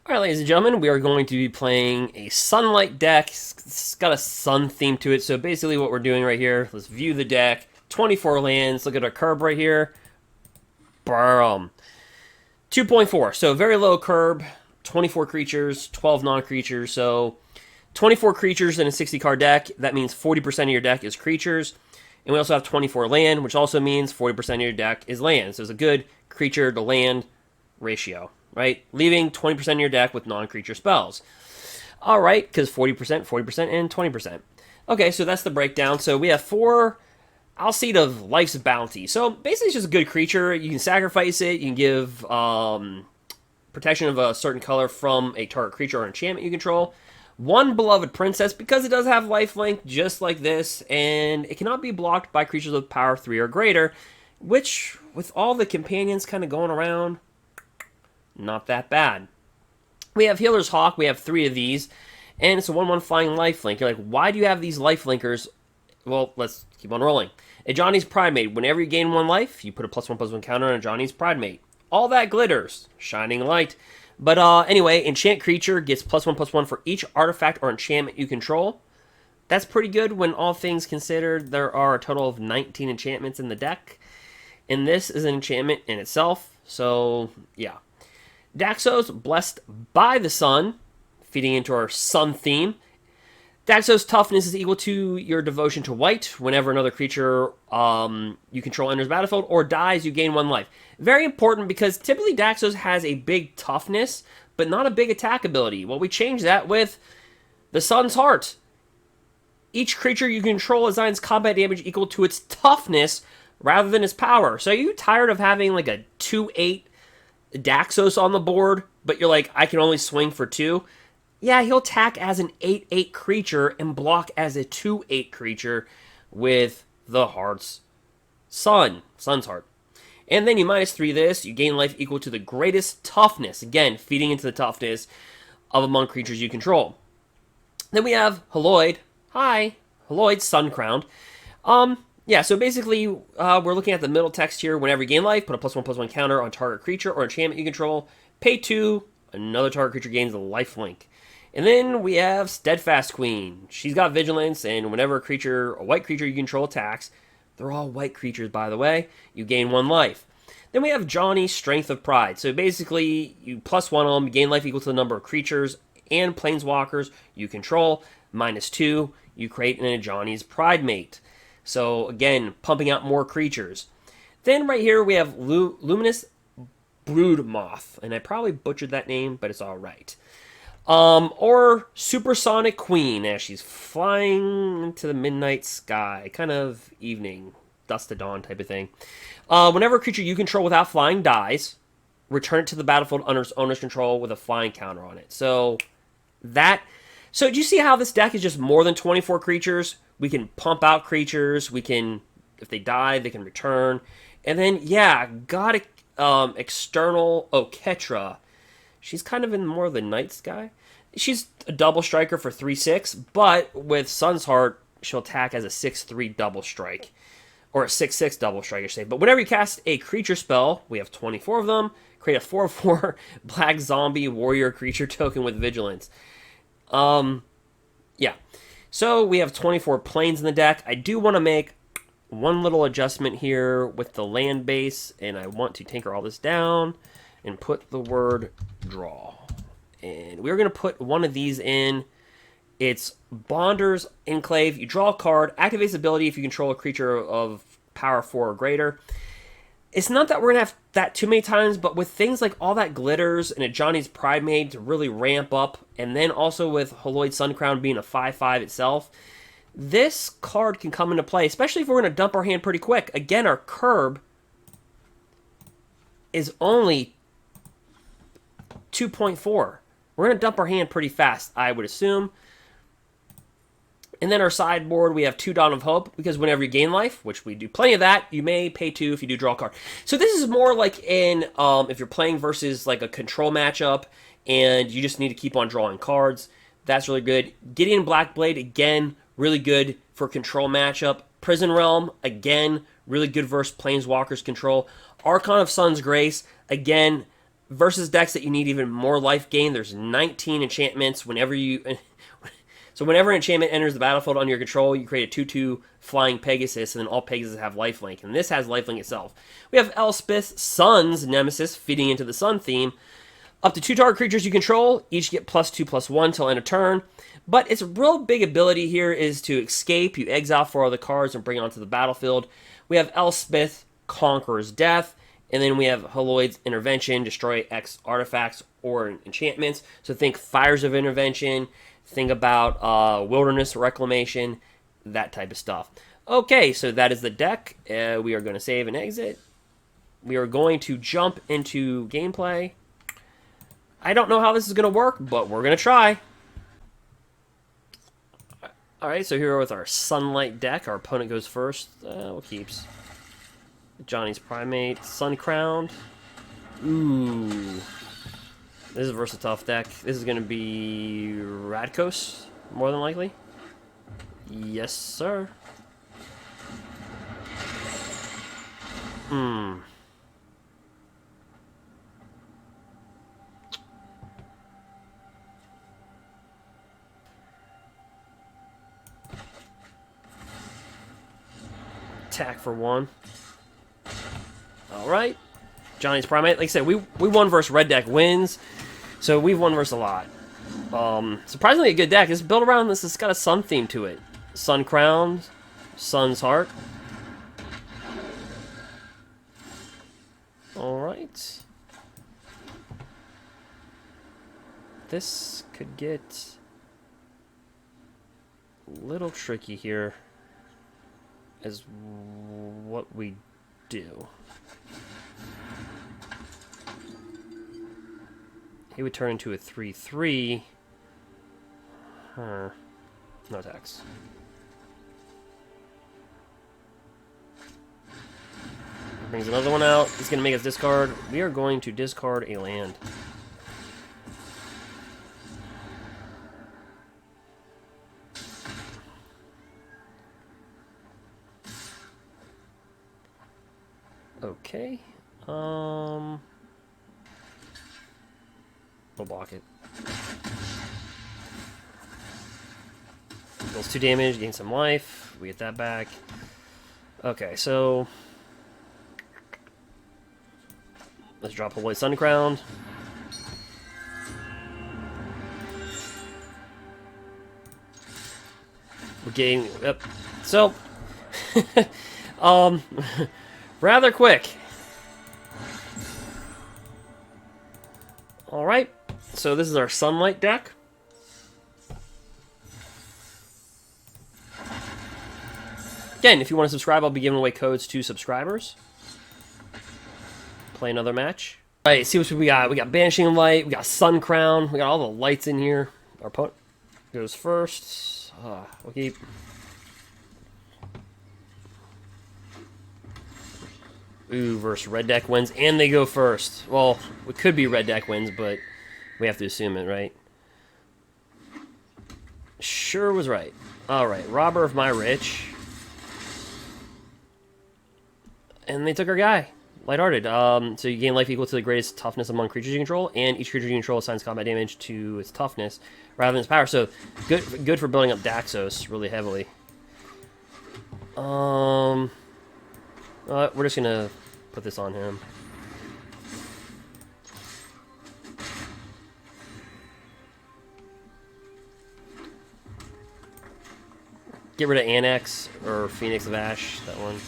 All right, ladies and gentlemen, we are going to be playing a sunlight deck. It's got a sun theme to it. So basically what we're doing right here, let's view the deck. 24 lands. Look at our curb right here. Boom. 2.4. So very low curb. 24 creatures, 12 non-creatures. So 24 creatures in a 60-card deck. That means 40% of your deck is creatures. And we also have 24 land, which also means 40% of your deck is land. So it's a good creature to land ratio, right? Leaving 20% of your deck with non-creature spells. All right, because 40%, 40%, and 20%. Okay, so that's the breakdown. So we have 4 Alseid of Life's Bounty. So basically it's just a good creature. You can sacrifice it. You can give protection of a certain color from a target creature or enchantment you control. 1 Beloved Princess, because it does have lifelink just like this, and it cannot be blocked by creatures with power 3 or greater, which, with all the companions kind of going around, not that bad. We have Healer's Hawk. We have 3 of these, and it's a 1/1 flying lifelink. You're like, why do you have these lifelinkers? Well, let's keep on rolling. Ajani's Pridemate. Whenever you gain 1 life, you put a +1/+1 counter on Ajani's Pridemate. All that glitters. Shining light. But anyway, enchant creature gets +1/+1 for each artifact or enchantment you control. That's pretty good when all things considered. There are a total of 19 enchantments in the deck. And this is an enchantment in itself. So, yeah. Daxos, Blessed by the Sun, feeding into our sun theme. Daxos' toughness is equal to your devotion to white. Whenever another creature you control enters the battlefield or dies, you gain 1 life. Very important because typically Daxos has a big toughness, but not a big attack ability. Well, we change that with the Sun's Heart. Each creature you control assigns combat damage equal to its toughness rather than its power. So are you tired of having like a 2/8 Daxos on the board, but you're like, I can only swing for 2? Yeah, he'll attack as an 8/8 creature and block as a 2/8 creature with the Heart's Sun's Heart. And then you -3 this, you gain life equal to the greatest toughness. Again, feeding into the toughness of among creatures you control. Then we have heliod. Hi, heliod, Sun Crowned. Yeah, so basically, we're looking at the middle text here. Whenever you gain life, put a +1/+1 counter on target creature or enchantment you control. Pay 2, another target creature gains a life link. And then we have Steadfast Queen. She's got vigilance, and whenever a white creature you control attacks, they're all white creatures, by the way, you gain 1 life. Then we have Ajani, Strength of Pride. So basically, you +1 them, you gain life equal to the number of creatures and planeswalkers you control. -2, you create an Ajani's Pridemate. So again, pumping out more creatures. Then right here we have Luminous Broodmoth, and I probably butchered that name, but it's all right. Or Supersonic Queen, as she's flying into the midnight sky, kind of evening, dusk to dawn type of thing. Whenever a creature you control without flying dies, return it to the battlefield under its owner's control with a flying counter on it. So do you see how this deck is just more than 24 creatures? We can pump out creatures. We can, if they die, they can return. And then, yeah, got external Oketra. She's kind of in more of the night sky. She's a double striker for 3/6, but with Sun's Heart, she'll attack as a 6/3 double strike. Or a 6/6 double strike, I should say. But whenever you cast a creature spell, we have 24 of them, create a 4/4 black zombie warrior creature token with vigilance. Yeah. So we have 24 planes in the deck. I do want to make one little adjustment here with the land base, and I want to tinker all this down and put the word draw. And we're going to put one of these in. It's Bonder's Enclave. You draw a card, activates ability if you control a creature of power 4 or greater. It's not that we're going to have that too many times, but with things like all that glitters and Ajani's Pridemate to really ramp up, and then also with heliod Suncrown being a 5/5 itself, this card can come into play, especially if we're going to dump our hand pretty quick. Again, our curb is only 2.4. We're going to dump our hand pretty fast, I would assume. And then our sideboard, we have 2 Dawn of Hope, because whenever you gain life, which we do plenty of that, you may pay 2 if you do draw a card. So this is more like in, if you're playing versus like a control matchup, and you just need to keep on drawing cards. That's really good. Gideon Blackblade, again, really good for control matchup. Prison Realm, again, really good versus Planeswalkers control. Archon of Sun's Grace, again, versus decks that you need even more life gain, there's 19 enchantments. Whenever an enchantment enters the battlefield under your control, you create a 2/2 flying Pegasus, and then all Pegasus have lifelink, and this has lifelink itself. We have Elspeth, Sun's Nemesis, feeding into the Sun theme. Up to 2 target creatures you control, each get +2/+1 till end of turn. But its real big ability here is to escape. You exile 4 other cards and bring it onto the battlefield. We have Elspeth, Conqueror's Death, and then we have heliod's Intervention, destroy X artifacts or enchantments. So think Fires of Intervention, think about Wilderness Reclamation, that type of stuff. Okay, so that is the deck. We are going to save and exit. We are going to jump into gameplay. I don't know how this is going to work, but we're going to try. Alright, so here with our Sunlight deck. Our opponent goes first. We'll keeps. Ajani's Pridemate, Sun Crowned. Ooh. This is a versus tough deck. This is going to be Radkos, more than likely. Yes, sir. Attack for 1. Alright. Johnny's Primate. Like I said, we won versus red deck wins. So we've won versus a lot. Surprisingly a good deck. It's built around this. It's got a sun theme to it. Sun Crown, Sun's Heart. Alright. This could get a little tricky here as what we do. He would turn into a 3/3. No attacks. Brings another one out. He's going to make us discard. We are going to discard a land. Okay. We'll block it. Deals 2 damage, gain some life. We get that back. Okay, so let's drop a White Sun Crown. We're getting yep. So rather quick. Alright, so this is our Sunlight deck. Again, if you want to subscribe, I'll be giving away codes to subscribers. Play another match. Alright, see what we got. We got Banishing Light, we got Sun Crown, we got all the lights in here. Our opponent goes first. We'll keep. Ooh, versus red deck wins, and they go first. Well, it could be red deck wins, but we have to assume it, right? Sure was right. Alright, Robber of My Rich. And they took our guy. Lighthearted. So you gain life equal to the greatest toughness among creatures you control, and each creature you control assigns combat damage to its toughness rather than its power. So good for building up Daxos really heavily. We're just gonna put this on him. Get rid of Annex or Phoenix of Ash, that one.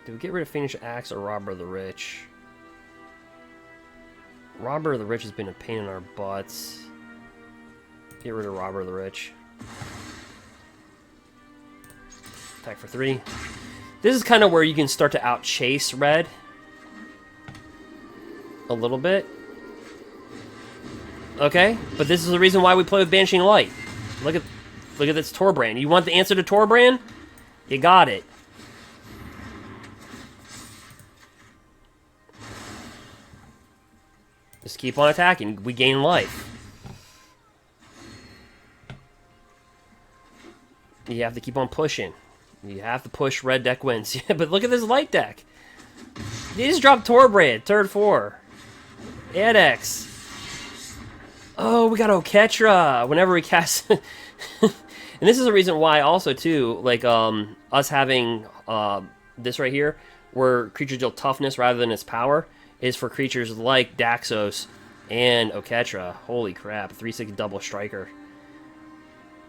Do we get rid of Phoenix Axe or Robber of the Rich? Robber of the Rich has been a pain in our butts. Get rid of Robber of the Rich. Attack for 3. This is kind of where you can start to outchase red. A little bit. Okay, but this is the reason why we play with Banishing Light. Look at this Torbrand. You want the answer to Torbrand? You got it. Just keep on attacking. We gain life. You have to keep on pushing. You have to push. Red deck wins. Yeah, but look at this light deck. They just dropped Torbrand, turn 4. Adex. Oh, we got Oketra whenever we cast. And this is the reason why also, too, like, us having this right here, where creatures deal toughness rather than its power, is for creatures like Daxos and Oketra. Holy crap, 3/6 double striker.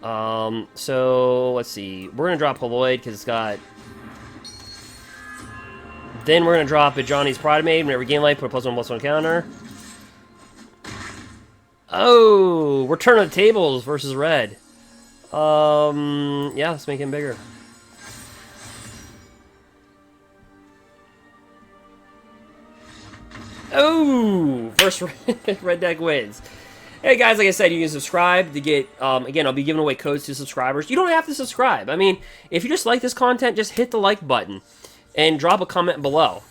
So, let's see. We're going to drop heliod because it's got... Then we're going to drop Ajani's pridemate. Whenever we gain life, put a +1/+1 counter. Oh, we're turning the tables versus red. Yeah, let's make him bigger. Oh, first red deck wins. Hey guys, like I said, you can subscribe to get, again, I'll be giving away codes to subscribers. You don't have to subscribe. I mean, if you just like this content, just hit the like button and drop a comment below.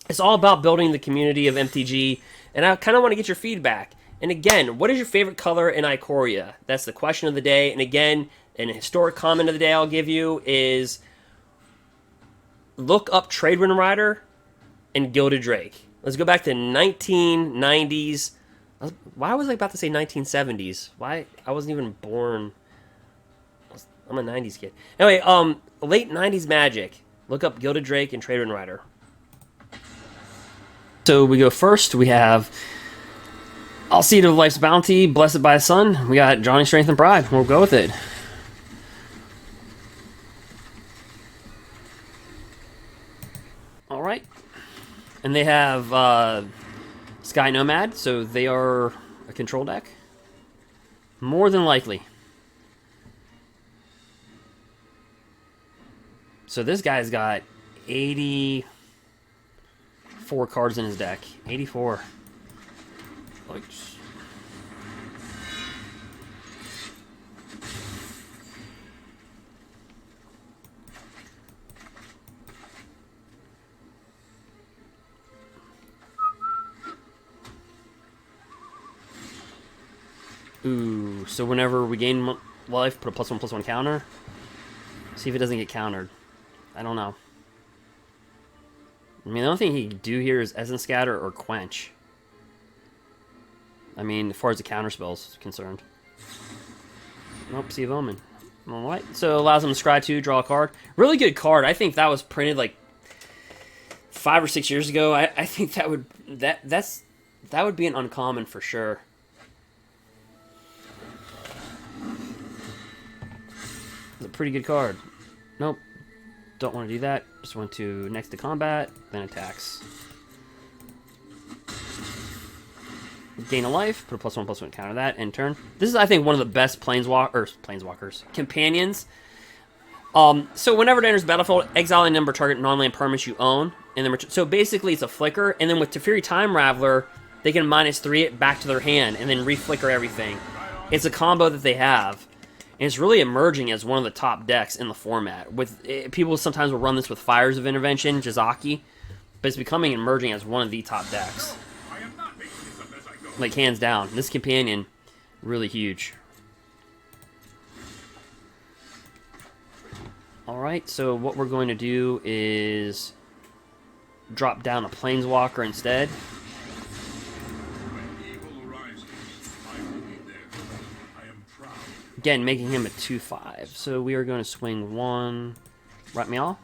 It's all about building the community of MTG, and I kind of want to get your feedback. And again, what is your favorite color in Ikoria? That's the question of the day. And again, an historic comment of the day I'll give you is look up Trade Wind Rider and Gilded Drake. Let's go back to 1990s. Why was I about to say 1970s? Why? I wasn't even born. I'm a 90s kid. Anyway, late 90s Magic. Look up Gilded Drake and Trade Wind Rider. So we go first. We have I'll see to Life's Bounty, Blessed by a Sun. We got Ajani Strength and Pride. We'll go with it. Alright. And they have Sky Nomad, so they are a control deck. More than likely. So this guy's got 84 cards in his deck. 84. Ooh, so whenever we gain life, put a +1/+1 counter. See if it doesn't get countered. I don't know. I mean, the only thing he can do here is Essence Scatter or Quench. I mean, as far as the counter spells is concerned. Nope, Sea of Omen. Alright, so allows him to scry 2, draw a card. Really good card. I think that was printed like 5 or 6 years ago. I think that would that would be an uncommon for sure. It's a pretty good card. Nope. Don't want to do that. Just went to next to combat, then attacks. Gain a life, put a +1/+1 counter that, end turn. This is, I think, one of the best planeswalkers companions. So whenever it enters the battlefield, exile a number target non-land permanents you own, and then so basically it's a flicker. And then with Teferi Time Raveler, they can -3 it back to their hand and then reflicker everything. It's a combo that they have, and it's really emerging as one of the top decks in the format. People sometimes will run this with Fires of Intervention, Jizaki, but it's becoming emerging as one of the top decks. Like, hands down. This companion, really huge. Alright, so what we're going to do is drop down a Planeswalker instead. Again, making him a 2/5. So we are going to swing 1 Right Meow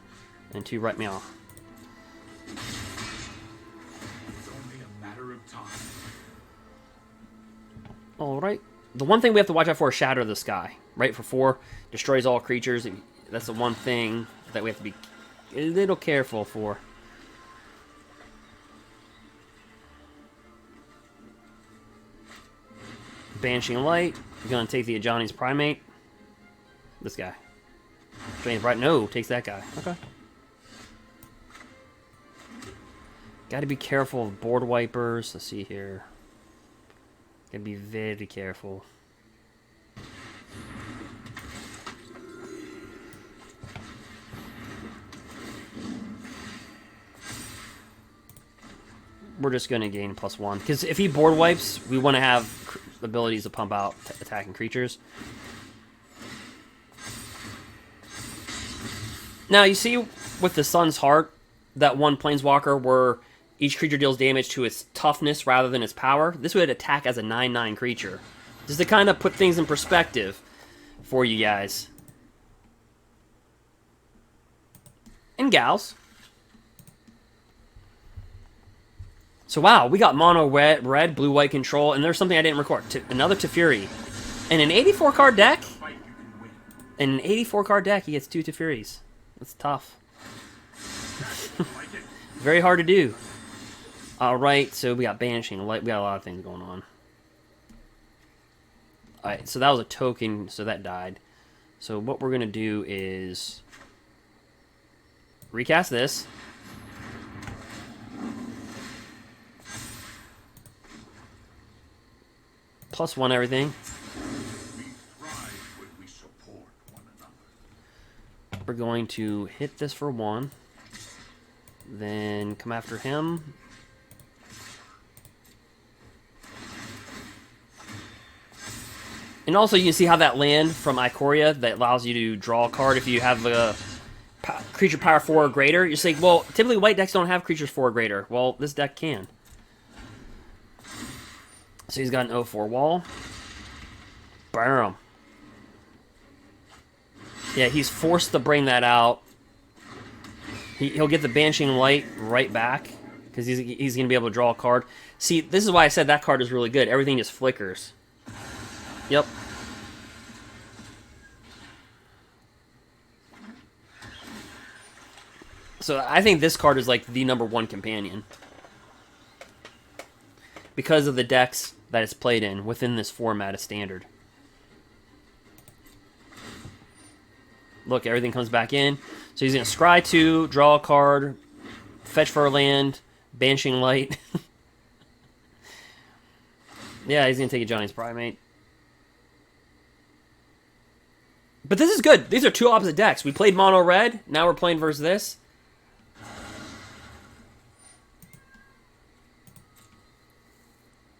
and 2 Right Meow. Alright. The one thing we have to watch out for is Shatter the Sky. Right, for 4. Destroys all creatures. That's the one thing that we have to be a little careful for. Banishing Light. We're going to take the Ajani's Primate. This guy. Drain's Bright. No, takes that guy. Okay. Got to be careful of board wipers. Let's see here. Gotta be very careful. We're just gonna gain +1 because if he board wipes, we want to have abilities to pump out attacking creatures. Now, you see with the Sun's Heart, that one Planeswalker where each creature deals damage to its toughness rather than its power? This would attack as a 9/9 creature. Just to kind of put things in perspective for you guys. And gals. So wow, we got mono red, blue white control, and there's something I didn't record. Another Teferi. And an 84 card deck? In an 84 card deck, he gets 2 Teferis. That's tough. Very hard to do. Alright, so we got Banishing Light. We got a lot of things going on. Alright, so that was a token, so that died. So what we're going to do is recast this. +1 everything. We're going to hit this for 1. Then come after him. And also you can see how that land from Ikoria that allows you to draw a card if you have a creature power 4 or greater. You're saying, well, typically white decks don't have creatures 4 or greater. Well, this deck can. So he's got an 0/4 wall. Bam. Yeah, he's forced to bring that out. He'll get the Banishing Light right back because he's going to be able to draw a card. See, this is why I said that card is really good. Everything just flickers. Yep. So I think this card is like the #1 companion because of the decks that it's played in within this format of Standard. Look, everything comes back in. So he's going to scry 2, draw a card, fetch for a land, Banishing Light. Yeah, he's going to take Ajani's Pridemate. But this is good. These are 2 opposite decks. We played mono red. Now we're playing versus this.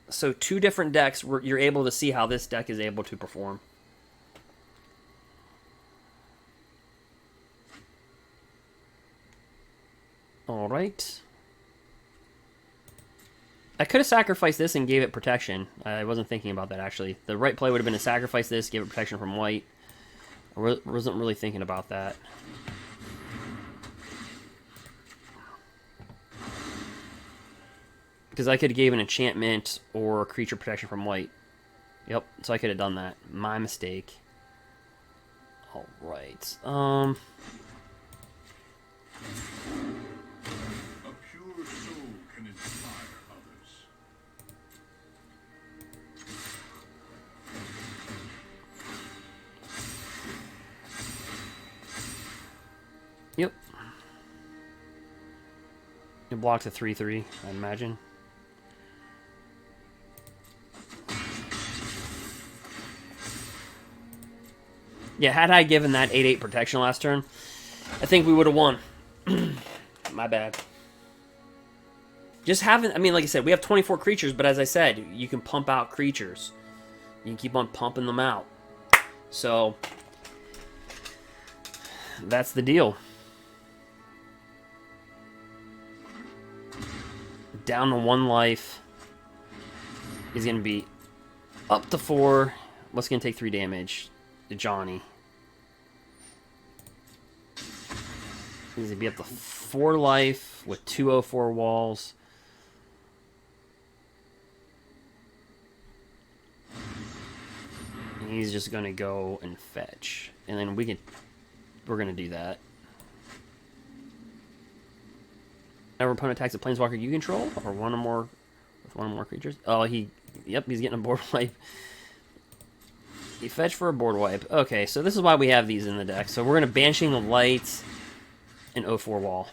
So 2 different decks, where you're able to see how this deck is able to perform. Alright. I could have sacrificed this and gave it protection. I wasn't thinking about that, actually. The right play would have been to sacrifice this, give it protection from white. I wasn't really thinking about that. Because I could have gave an enchantment or creature protection from white. Yep, so I could have done that. My mistake. Alright. A pure soul can inspire others. Yep. It blocks a 3/3, I imagine. Yeah, had I given that 8/8 protection last turn, I think we would have won. My bad. Just having, I mean, like I said, we have 24 creatures, but as I said, you can pump out creatures. You can keep on pumping them out. So, that's the deal. Down to 1 life. He's going to be up to 4. What's going to take 3 damage? Ajani. He's going to be up to 4 life with 2/04 walls. And he's just going to go and fetch. And then we're going to do that. Our opponent attacks a planeswalker you control, or one or more with 1 or more creatures. Oh, yep, he's getting a board wipe. He fetched for a board wipe. Okay, so this is why we have these in the deck. So we're going to Banishing the Light and 0/4 wall.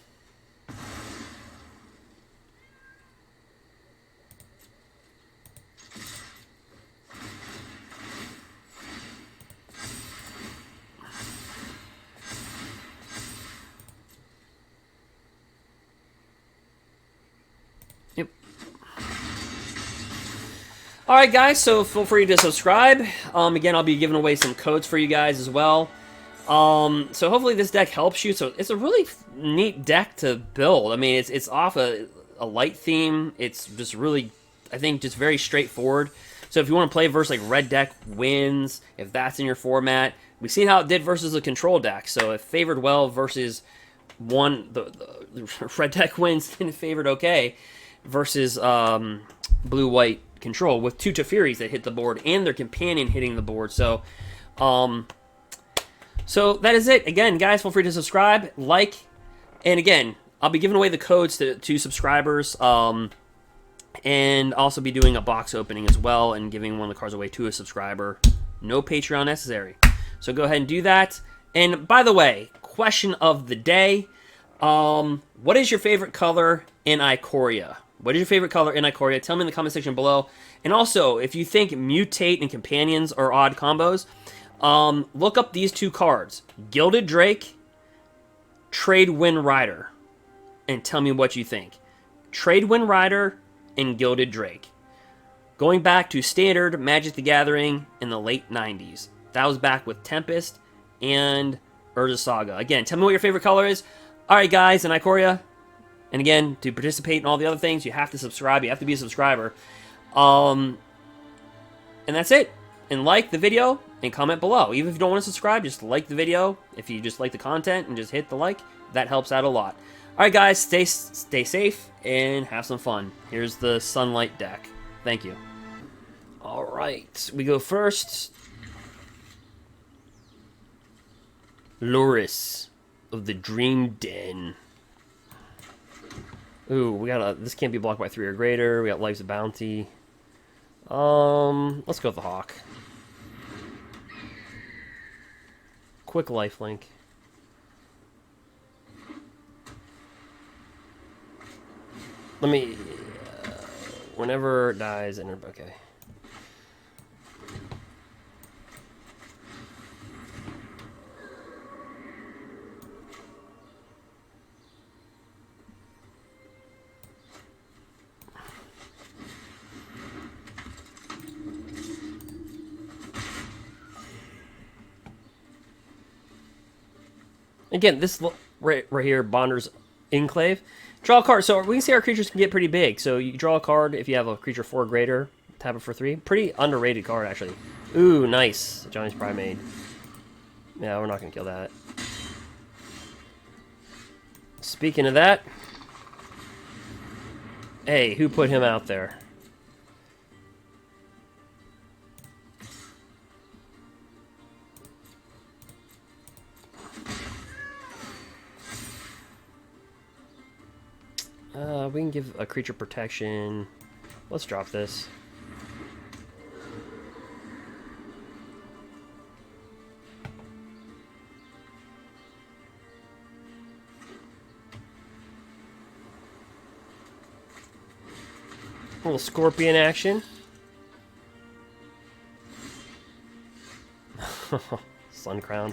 Yep. Alright guys, so feel free to subscribe. Again, I'll be giving away some codes for you guys as well. So hopefully this deck helps you. So it's a really neat deck to build. I mean, it's off a light theme. It's just really, I think, just very straightforward. So if you want to play versus like red deck wins, if that's in your format, we've seen how it did versus a control deck. So it favored well versus the red deck wins and it favored okay versus blue-white control with 2 Tefiris that hit the board and their companion hitting the board. So so that is it. Again, guys, feel free to subscribe, like, and again, I'll be giving away the codes to subscribers, and also be doing a box opening as well and giving one of the cards away to a subscriber. No Patreon necessary. So go ahead and do that. And by the way, question of the day, what is your favorite color in Ikoria? What is your favorite color in Ikoria? Tell me in the comment section below. And also, if you think mutate and companions are odd combos, look up these 2 cards, Gilded Drake, Trade-Wind Rider, and tell me what you think. Trade-Wind Rider and Gilded Drake. Going back to standard Magic the Gathering in the late 90s. That was back with Tempest and Urza Saga. Again, tell me what your favorite color is. Alright guys, in Ikoria, and again, to participate in all the other things, you have to subscribe. You have to be a subscriber. And that's it. And like the video and comment below. Even if you don't want to subscribe, just like the video. If you just like the content and just hit the like, that helps out a lot. Alright guys, stay safe and have some fun. Here's the Sunlight deck. Thank you. Alright, we go first. Lurrus of the Dream Den. Ooh, we got this can't be blocked by 3 or greater. We got Life's Bounty. Let's go with the Hawk. Quick lifelink. Let me, whenever it dies, okay. Again, this right here, Bonder's Enclave. Draw a card. So we can see our creatures can get pretty big. So you draw a card if you have a creature 4 or greater. Tap it for 3. Pretty underrated card, actually. Ooh, nice. Ajani's Pridemate. Yeah, we're not going to kill that. Speaking of that. Hey, who put him out there? We can give a creature protection. Let's drop this. A little scorpion action. Sun Crown.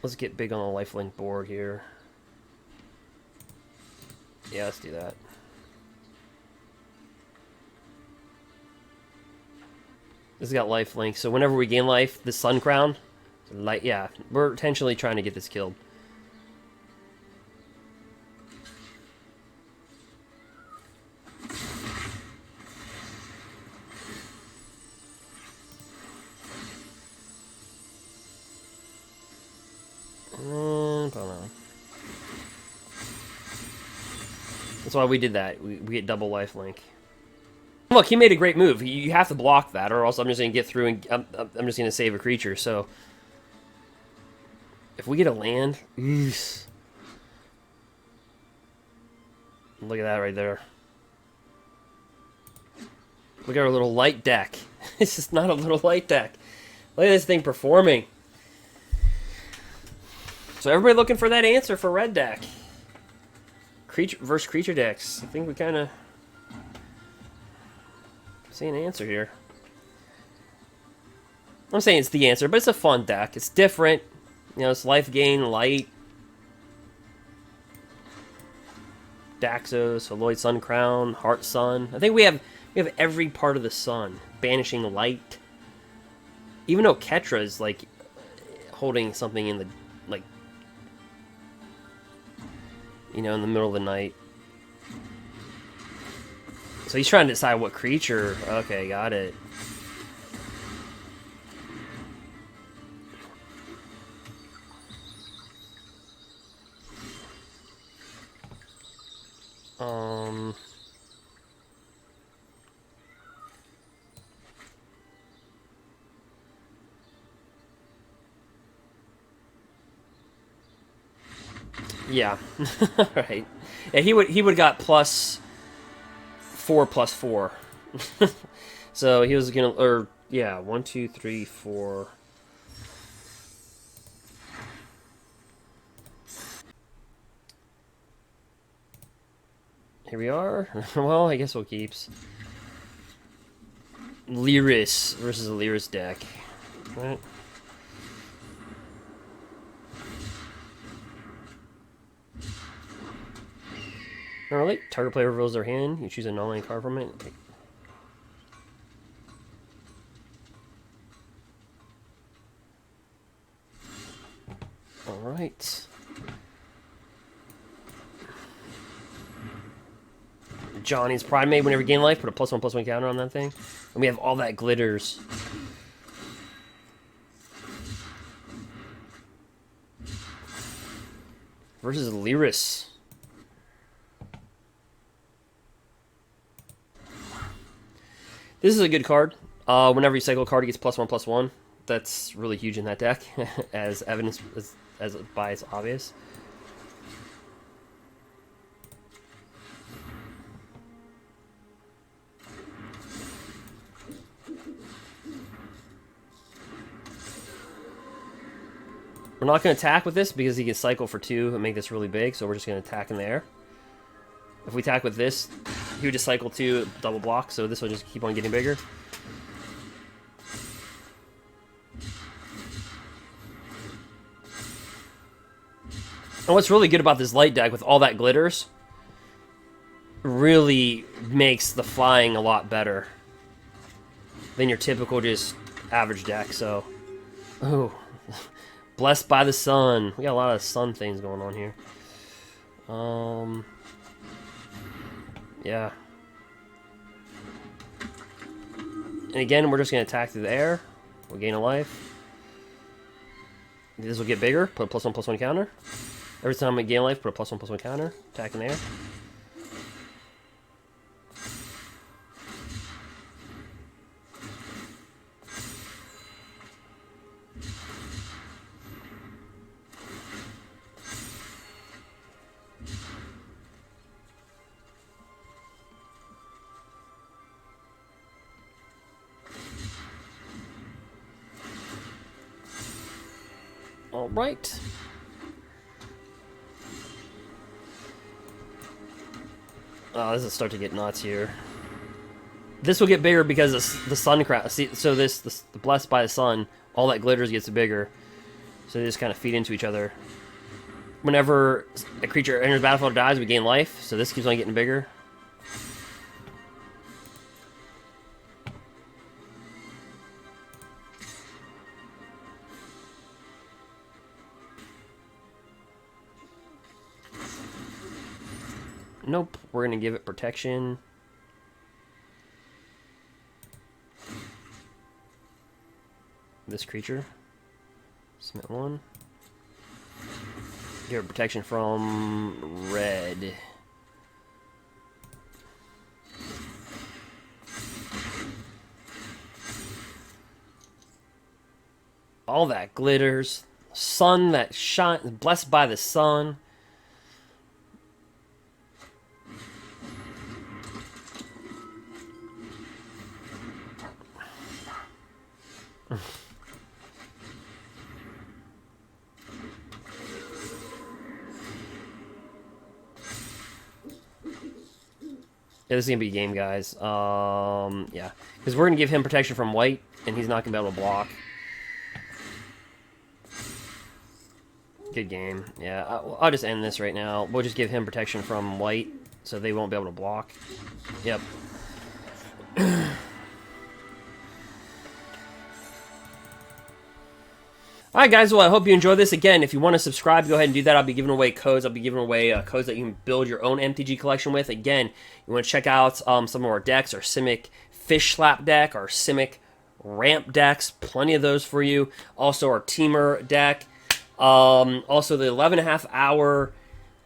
Let's get big on the lifelink board here. Yeah, let's do that. This has got lifelink, so whenever we gain life, the Sun Crown, yeah, we're intentionally trying to get this killed. That's why we did that. We get double lifelink. Look, he made a great move. You have to block that, or else I'm just going to get through and I'm just going to save a creature. So if we get a land, look at that right there. Look at our little light deck. This is not a little light deck. Look at this thing performing. So everybody looking for that answer for red deck. Creature versus creature decks. I think we kind of see an answer here. I'm saying it's the answer, but it's a fun deck. It's different. You know, it's life gain, light. Daxos, heliod Sun Crown, Heart Sun. I think we have every part of the sun. Banishing light. Even though Ketra is like holding something in the like, you know, in the middle of the night. So he's trying to decide what creature. Okay, got it. Yeah. Right. Yeah, he would got +4/+4. So he was gonna, or yeah, 1, 2, 3, 4. Here we are. Well, I guess we'll keeps. Lurrus versus a Lurrus deck. Right. Alright, target player reveals their hand. You choose a non-land card from it. Alright. Ajani's pridemate. Whenever you gain life, put a +1/+1 counter on that thing. And we have all that glitters. Versus Lurrus. This is a good card. Whenever you cycle a card, it gets +1/+1. That's really huge in that deck, as evidence as by its obvious. We're not going to attack with this because he can cycle for 2 and make this really big, so we're just going to attack in the air. If we attack with this, he would just cycle 2, double block, so this will just keep on getting bigger. And what's really good about this light deck with all that glitters really makes the flying a lot better than your typical just average deck, so... Ooh. Blessed by the sun. We got a lot of sun things going on here. Yeah. And again, we're just going to attack through the air. We'll gain a life. This will get bigger. Put a +1/+1 counter. Every time I gain life, put a +1/+1 counter. Attack in the air. All right. Oh, this is start to get nuts here. This will get bigger because the sun crown. See, so the blessed by the sun, all that glitters gets bigger. So they just kind of feed into each other. Whenever a creature enters the battlefield or dies, we gain life. So this keeps on getting bigger. Nope, we're going to give it protection. This creature. Submit 1. Give it protection from red. All that glitters. Sun that shines. Blessed by the sun. Yeah, this is gonna be a game, guys. Yeah, because we're gonna give him protection from white, and he's not gonna be able to block. Good game. Yeah, I'll just end this right now. We'll just give him protection from white, so they won't be able to block. Yep. Alright guys, well I hope you enjoyed this. Again, if you want to subscribe, go ahead and do that. I'll be giving away codes. I'll be giving away codes that you can build your own MTG collection with. Again, you want to check out some of our decks, our Simic Fish Slap deck, our Simic Ramp decks, plenty of those for you. Also our Teamer deck. Also the 11.5 hour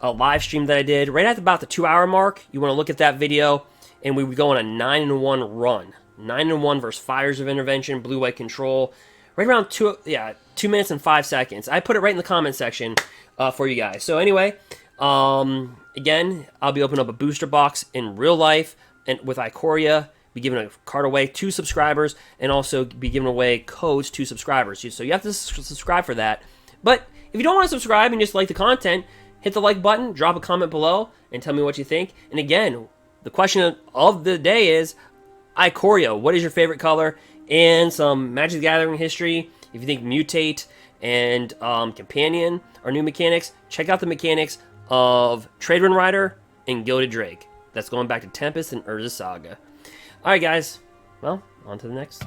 live stream that I did. Right at about the 2 hour mark, you want to look at that video, and we would go on a 9-1 run. 9-1 versus Fires of Intervention, Blue-White Control. Right around 2 minutes and 5 seconds. I put it right in the comment section for you guys. So anyway, again, I'll be opening up a booster box in real life and with Ikoria. Be giving a card away to subscribers, and also be giving away codes to subscribers. So you have to subscribe for that. But if you don't want to subscribe and just like the content, hit the like button, drop a comment below, and tell me what you think. And again, the question of the day is, Ikoria, what is your favorite color? And some Magic the Gathering history. If you think Mutate and Companion are new mechanics, check out the mechanics of Trade Wind Rider and Gilded Drake. That's going back to Tempest and Urza Saga. Alright guys, well, on to the next.